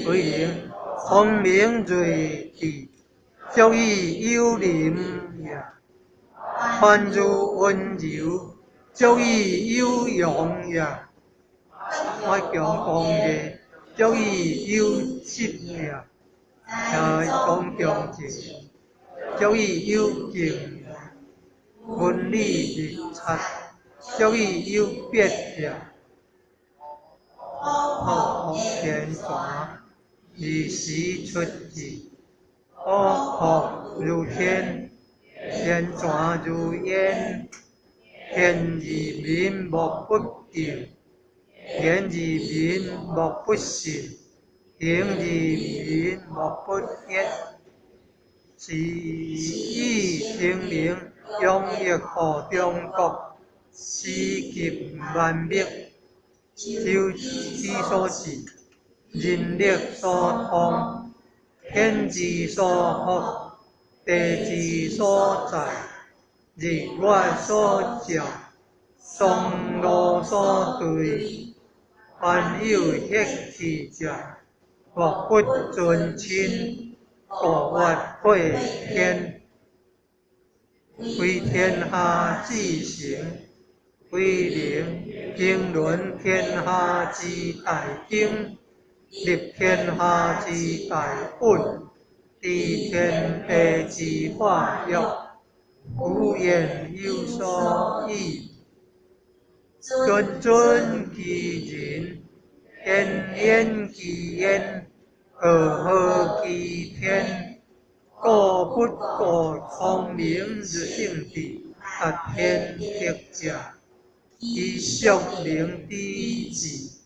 为灵，聪明睿智，足以有灵也；宽如温柔，足以有容也；爱强公义，足以有质也；忠忠情，足以有敬也；文理律察，足以有别也。好天传，以时出之。好如天，天传如烟。天之民莫不敬，言之民莫不信，行之民莫不厌。是以圣灵永浴乎中国，施及万民。就其所至，人力所通，天之所福，地之所在，日月所照，松露所对，凡有益其者，莫不尊亲，故曰贵天。为天下之行，为灵经纶天下之大经，立天下之大本，知天地之化育，古言有所依。谆谆其人，焉焉其言，和合其天。故不可聪明如圣智，达天得者，以属灵之智。